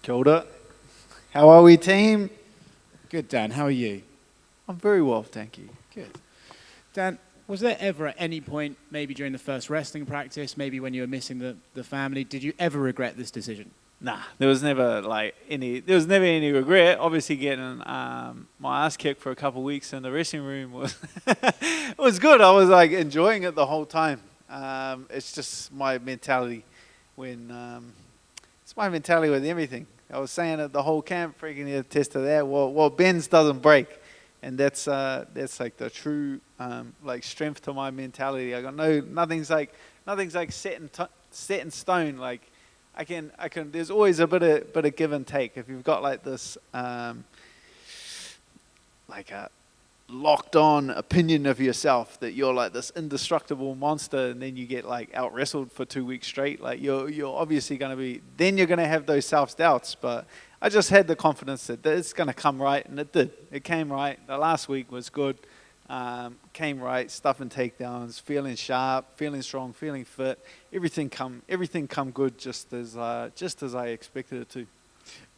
Kia ora. How are we, team? Good, Dan. How are you? I'm very well, thank you. Good. Dan, was there ever at any point, maybe during the first wrestling practice, maybe when you were missing the family, did you ever regret this decision? Nah, there was never any regret. Obviously, getting my ass kicked for a couple of weeks in the wrestling room was it was good. I was like enjoying it the whole time. It's just my mentality it's my mentality with everything. I was saying it the whole camp, freaking attest to that. Well, bends doesn't break, and that's like the true like strength to my mentality. I got nothing's like set in stone. Like I can. There's always a bit of give and take. If you've got like this like a locked on opinion of yourself that you're like this indestructible monster, and then you get like out wrestled for 2 weeks straight, like you're obviously going to be, then you're going to have those self doubts. But I just had the confidence that it's going to come right, and it did. It came right. The last week was good. Came right, stuffing takedowns, feeling sharp, feeling strong, feeling fit. Everything come good, just as I expected it to.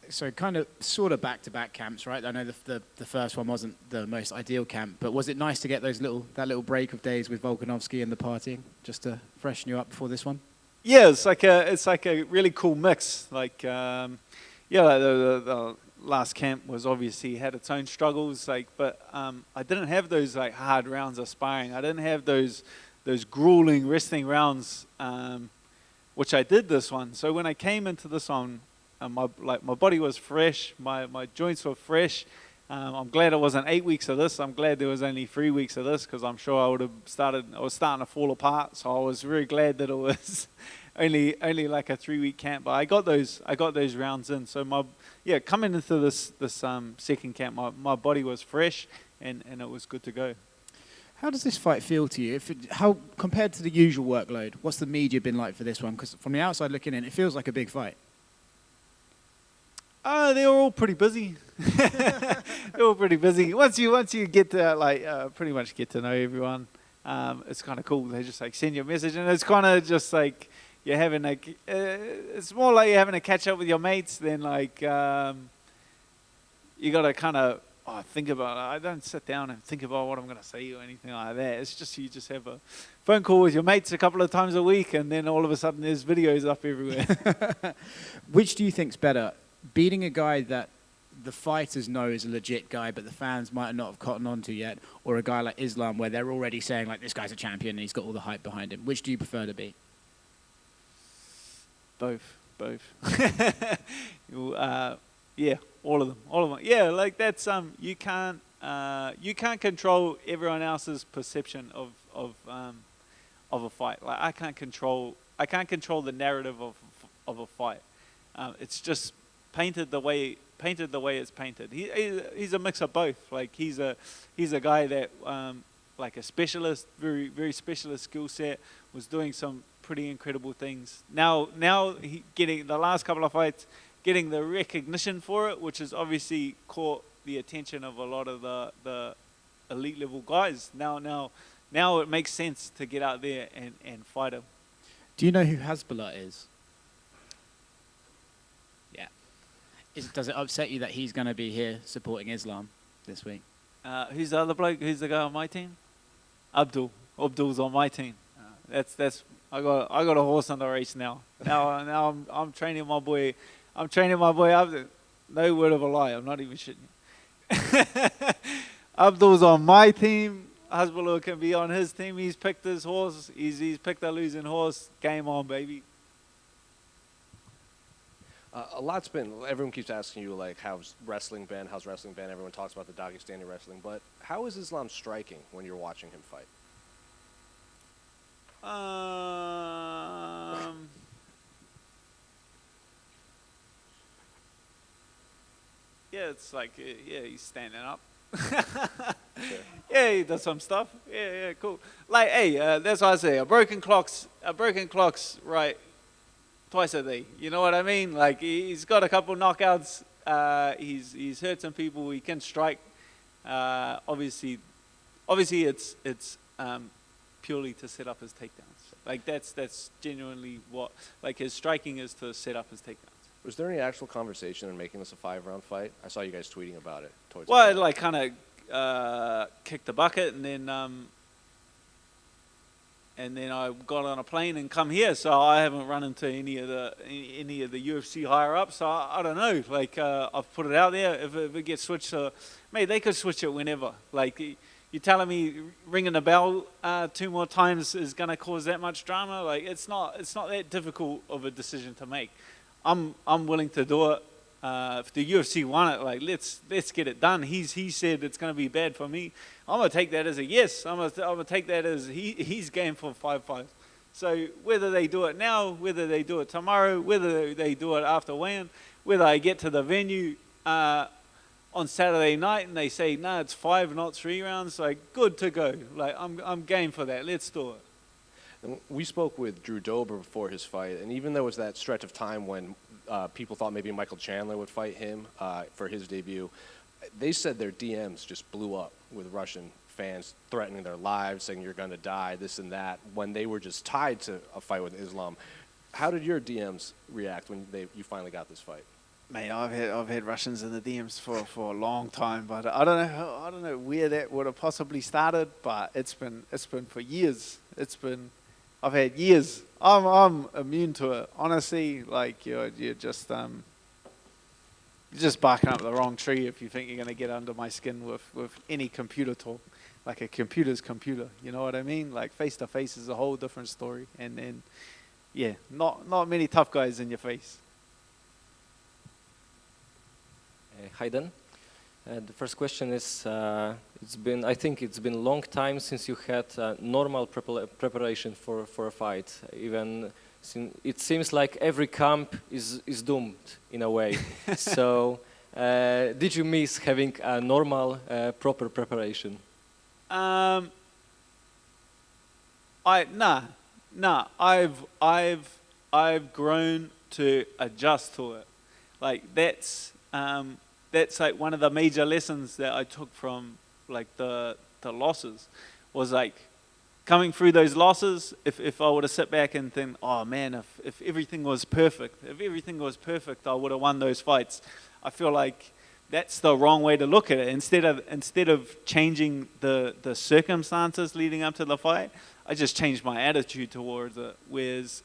So kind of sort of back-to-back camps, right? I know the first one wasn't the most ideal camp, but was it nice to get that little break of days with Volkanovski and the partying, just to freshen you up before this one? Yeah, it's like a really cool mix. Like the last camp was obviously had its own struggles, but I didn't have those like hard rounds of sparring. I didn't have those grueling wrestling rounds, which I did this one. So when I came into this one, my body was fresh, my joints were fresh. I'm glad it wasn't 8 weeks of this. I'm glad there was only 3 weeks of this, because I'm sure I was starting to fall apart. So I was very glad that it was only like a 3-week camp. But I got those rounds in. So coming into this second camp, my body was fresh and it was good to go. How does this fight feel to you? How compared to the usual workload? What's the media been like for this one? Because from the outside looking in, it feels like a big fight. They were all pretty busy. They were pretty busy. Once you get to pretty much get to know everyone, it's kind of cool. They just like send you a message, and it's kind of just like you're having it's more like you're having a catch up with your mates than like you got to kind of think about it. I don't sit down and think about what I'm going to say or anything like that. It's just you just have a phone call with your mates a couple of times a week, and then all of a sudden there's videos up everywhere. Which do you think's better? Beating a guy that the fighters know is a legit guy, but the fans might not have cottoned on to yet, or a guy like Islam where they're already saying like this guy's a champion and he's got all the hype behind him? Which do you prefer to beat? Both. Yeah, all of them. Yeah, like that's you can't control everyone else's perception of a fight. Like I can't control the narrative of a fight. It's just painted the way it's painted. He's a mix of both. Like he's a guy that like a specialist, very very specialist skill set, was doing some pretty incredible things. Now he getting the last couple of fights, getting the recognition for it, which has obviously caught the attention of a lot of the elite level guys. Now it makes sense to get out there and fight him. Do you know who Hasbulla is? Yeah. Does it upset you that he's going to be here supporting Islam this week? Who's the other bloke? Who's the guy on my team? Abdu. Abdul's on my team. That's I got a horse on the race now. Now I'm training my boy. I'm training my boy Abdu. No word of a lie. I'm not even shitting you. Abdul's on my team. Hasbulla can be on his team. He's picked his horse. He's picked a losing horse. Game on, baby. Everyone keeps asking you, like, how's wrestling been? Everyone talks about the Dagestani wrestling, but how is Islam striking when you're watching him fight? Yeah, it's like, he's standing up. Sure. Yeah, he does some stuff. Yeah, cool. Like, hey, that's what I say. A broken clock's right twice a day. You know what I mean? Like he's got a couple knockouts. He's hurt some people. He can strike. Obviously, it's purely to set up his takedowns. Like that's genuinely what like his striking is, to set up his takedowns. Was there any actual conversation in making this a 5-round fight? I saw you guys tweeting about it. Towards Well, I the like kind of kicked the bucket, and then I got on a plane and come here. So I haven't run into any of the UFC higher ups. So I don't know. Like I've put it out there. If it gets switched, mate, they could switch it whenever. Like you're telling me ringing the bell 2 more times is gonna cause that much drama? Like it's not that difficult of a decision to make. I'm willing to do it. If the UFC want it, like let's get it done. He said it's going to be bad for me. I'm gonna take that as a yes. I'm gonna take that as he's game for 5 fights. So whether they do it now, whether they do it tomorrow, whether they do it after weigh-in, whether I get to the venue on Saturday night and they say no, it's 5, not 3 rounds. Like good to go. Like I'm game for that. Let's do it. And we spoke with Drew Dober before his fight, and even there was that stretch of time when people thought maybe Michael Chandler would fight him for his debut, they said their DMs just blew up with Russian fans threatening their lives, saying you're going to die, this and that, when they were just tied to a fight with Islam. How did your DMs react when you finally got this fight? Mate, I've had Russians in the DMs for a long time, but I don't know where that would have possibly started, but it's been for years. I've had years. I'm immune to it. Honestly, like you're just barking up the wrong tree if you think you're gonna get under my skin with any computer talk. Like a computer's computer, you know what I mean? Like face to face is a whole different story. And then yeah, not many tough guys in your face. Hi Dan. The first question is, I think it's been a long time since you had normal preparation for a fight. Even it seems like every camp is doomed in a way. So did you miss having a normal, proper preparation? I've grown to adjust to it. Like that's like one of the major lessons that I took from like the losses was like coming through those losses. If I were to sit back and think, oh man, if everything was perfect, I would have won those fights. I feel like that's the wrong way to look at it. Instead of changing the circumstances leading up to the fight, I just changed my attitude towards it. Whereas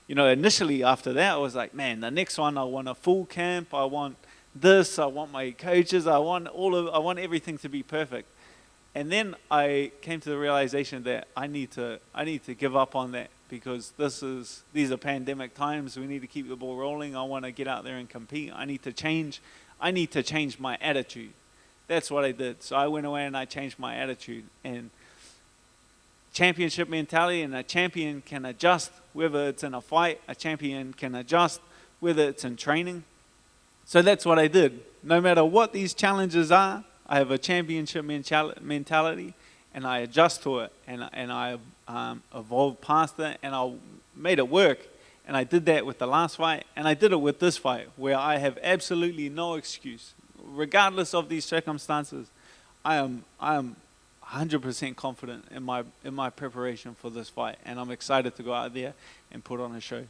initially after that I was like, man, the next one I want a full camp, I want this, I want my coaches, I want everything to be perfect. And then I came to the realization that I need to give up on that because these are pandemic times. We need to keep the ball rolling. I want to get out there and compete. I need to change my attitude. That's what I did. So I went away and I changed my attitude. And championship mentality, and a champion can adjust whether it's in a fight. A champion can adjust whether it's in training. So that's what I did. No matter what these challenges are, I have a championship mentality, and I adjust to it, and I evolved past it, and I made it work. And I did that with the last fight, and I did it with this fight, where I have absolutely no excuse, regardless of these circumstances. I am 100% confident in my preparation for this fight, and I'm excited to go out there and put on a show.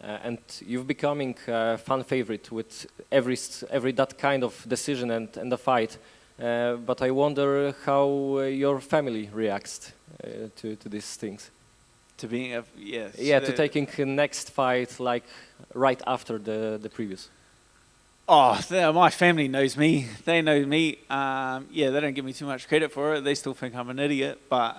And you're becoming a fan favorite with every that kind of decision and the fight. But I wonder how your family reacts to these things. To being to taking the next fight like right after the previous. Oh, my family knows me. They know me. They don't give me too much credit for it. They still think I'm an idiot, but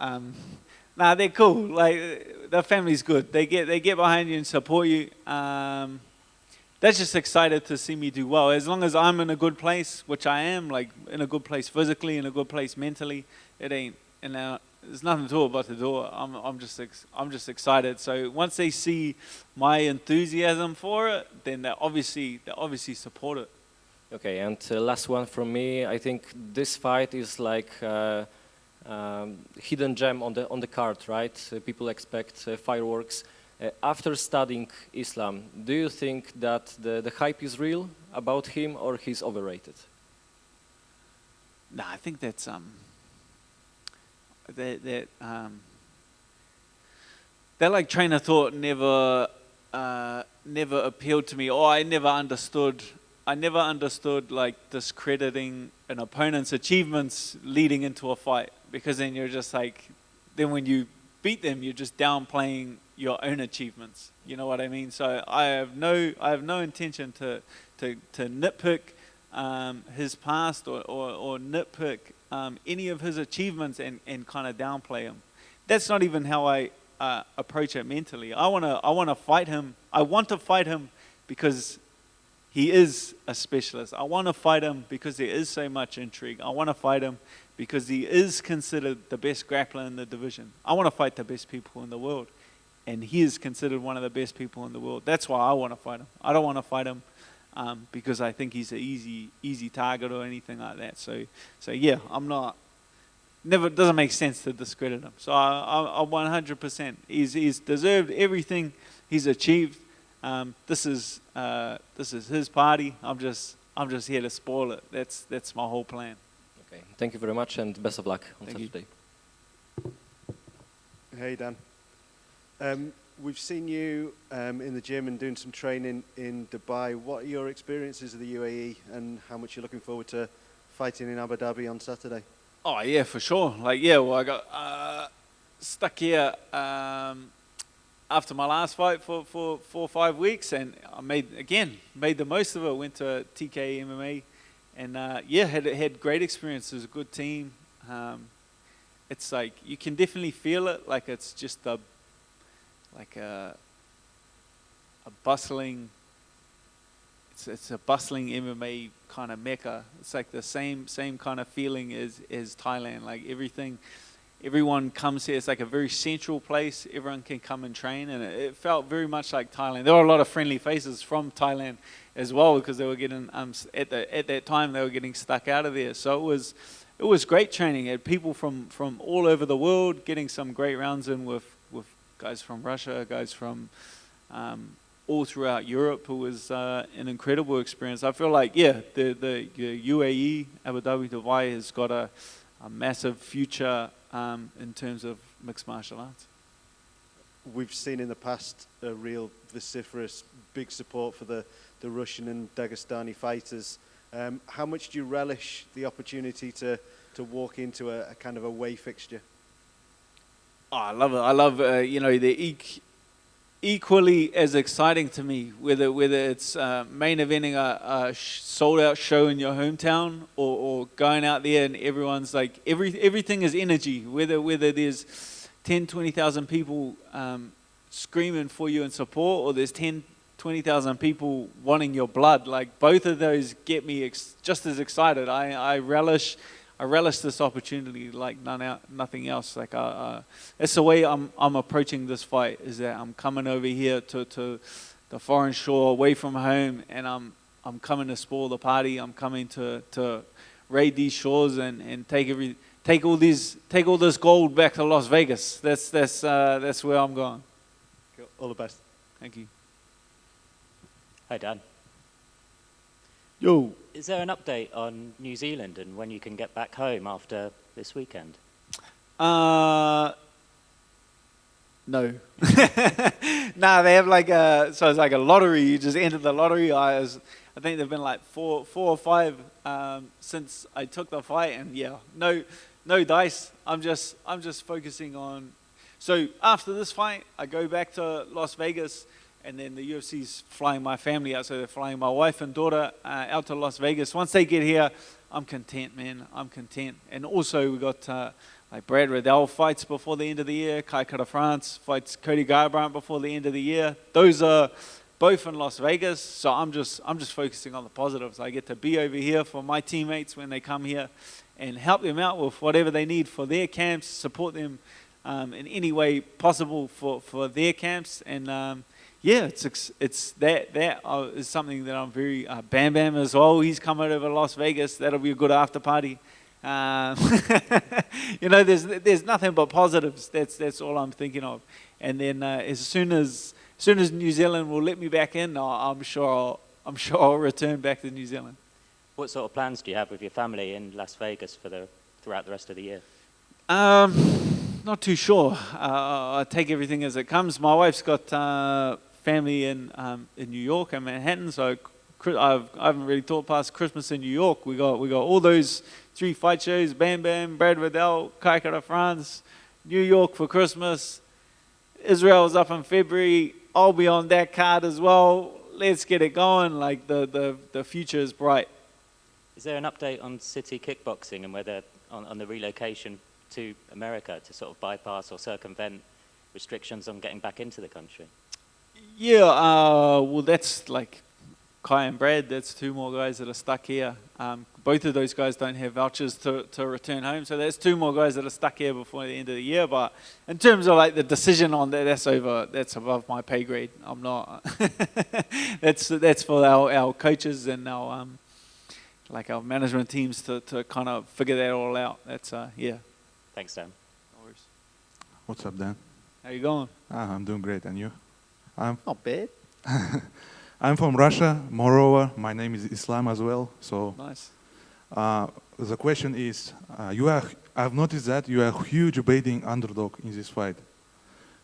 nah, they're cool. Like the family's good. They get behind you and support you. They're just excited to see me do well. As long as I'm in a good place, which I am, like in a good place physically, in a good place mentally, it ain't. And there's nothing to it but to do it. I'm just excited. So once they see my enthusiasm for it, then they obviously support it. Okay, and last one from me. I think this fight is like hidden gem on the card, right? People expect fireworks. After studying Islam, do you think that the hype is real about him, or he's overrated? Nah, I think that's that like train of thought never never appealed to me, or I never understood like discrediting an opponent's achievements leading into a fight, because then you're just like, then when you beat them, you're just downplaying your own achievements. You know what I mean? So I have no intention to nitpick his past or nitpick any of his achievements and kind of downplay him. That's not even how I approach it mentally. I want to fight him. I want to fight him because he is a specialist. I want to fight him because there is so much intrigue. I want to fight him because he is considered the best grappler in the division. I want to fight the best people in the world, and he is considered one of the best people in the world. That's why I want to fight him. I don't want to fight him because I think he's an easy target or anything like that. So yeah, I'm not. Never, doesn't make sense to discredit him. So I 100%. He's deserved everything he's achieved. This is his party. I'm just here to spoil it. That's my whole plan. Okay. Thank you very much, and best of luck on Thank you. Saturday. Hey, Dan. We've seen you in the gym and doing some training in Dubai. What are your experiences of the UAE, and how much you're looking forward to fighting in Abu Dhabi on Saturday? Oh yeah, for sure. Like well, I got stuck here after my last fight for 4 or 5 weeks, and I made the most of it. Went to TK MMA, and had great experiences. A good team. It's like you can definitely feel it. Like it's just a bustling. It's a bustling MMA kind of mecca. It's like the same kind of feeling as Thailand. Like everyone comes here. It's like a very central place. Everyone can come and train, and it felt very much like Thailand. There were a lot of friendly faces from Thailand as well, because they were getting at that time they were getting stuck out of there. So it was great training. Had people from all over the world, getting some great rounds in with guys from Russia, guys from all throughout Europe. It was an incredible experience. I feel like, the UAE, Abu Dhabi, Dubai has got a massive future in terms of mixed martial arts. We've seen in the past a real vociferous, big support for the Russian and Dagestani fighters. How much do you relish the opportunity to walk into a kind of away fixture? Oh, I love it. I love, they're equally as exciting to me, whether it's main eventing a sold-out show in your hometown or going out there and everyone's like, everything is energy, whether there's 10, 20,000 people screaming for you in support, or there's 10, 20,000 people wanting your blood. Like, both of those get me just as excited. I relish this opportunity like nothing else. Like that's the way I'm approaching this fight. Is that I'm coming over here to the foreign shore, away from home, and I'm coming to spoil the party. I'm coming to raid these shores and take all this gold back to Las Vegas. That's where I'm going. Cool. All the best. Thank you. Hi, Dan. Yo. Is there an update on New Zealand and when you can get back home after this weekend? No. Nah, they have so it's like a lottery. You just enter the lottery. I think there've been like four or five since I took the fight, and no dice. I'm just focusing on. So after this fight, I go back to Las Vegas. And then the UFC's flying my family out, so they're flying my wife and daughter out to Las Vegas. Once they get here, I'm content, man. I'm content. And also we got like Brad Riddell fights before the end of the year. Kai Kara France fights Cody Garbrandt before the end of the year. Those are both in Las Vegas. So I'm just focusing on the positives. I get to be over here for my teammates when they come here, and help them out with whatever they need for their camps. Support them in any way possible for their camps. And it's that is something that I'm very Bam Bam as well. He's coming over to Las Vegas. That'll be a good after party. There's nothing but positives. That's all I'm thinking of. And then as soon as New Zealand will let me back in, I'm sure I'll return back to New Zealand. What sort of plans do you have with your family in Las Vegas throughout the rest of the year? Not too sure. I take everything as it comes. My wife's got family in New York and Manhattan, so I haven't really thought past Christmas in New York. We got all those 3 fight shows: Bam Bam, Brad Riddell, Kai Kara France, New York for Christmas. Israel's up in February. I'll be on that card as well. Let's get it going. Like the future is bright. Is there an update on City Kickboxing and whether on the relocation to America to sort of bypass or circumvent restrictions on getting back into the country? Yeah, well, that's like Kai and Brad. That's 2 more guys that are stuck here. Both of those guys don't have vouchers to return home, so that's 2 more guys that are stuck here before the end of the year. But in terms of like the decision on that, that's above my pay grade. I'm not. that's for our coaches and our our management teams to kind of figure that all out. That's yeah. Thanks, Dan. No worries. What's up, Dan? How you going? I'm doing great, and you? Not bad. I'm from Russia. Moreover, my name is Islam as well. So Nice. the question is, I've noticed that you are a huge betting underdog in this fight.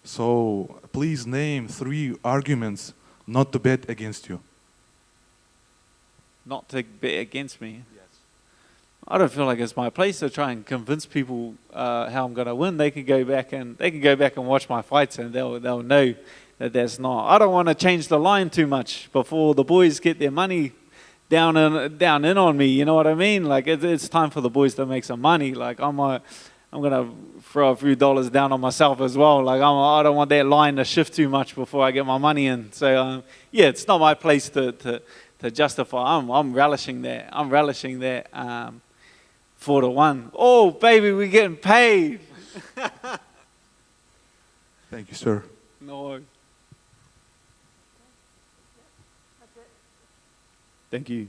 So please name 3 arguments not to bet against you. Not to bet against me. I don't feel like it's my place to try and convince people how I'm going to win. They can go back and watch my fights, and they'll know that that's not. I don't want to change the line too much before the boys get their money down in on me. You know what I mean? Like it's time for the boys to make some money. Like I'm gonna throw a few dollars down on myself as well. Like I don't want that line to shift too much before I get my money in. So yeah, it's not my place to justify. I'm relishing that. 4-1. Oh, baby, we're getting paid. Thank you, sir. No. Thank you.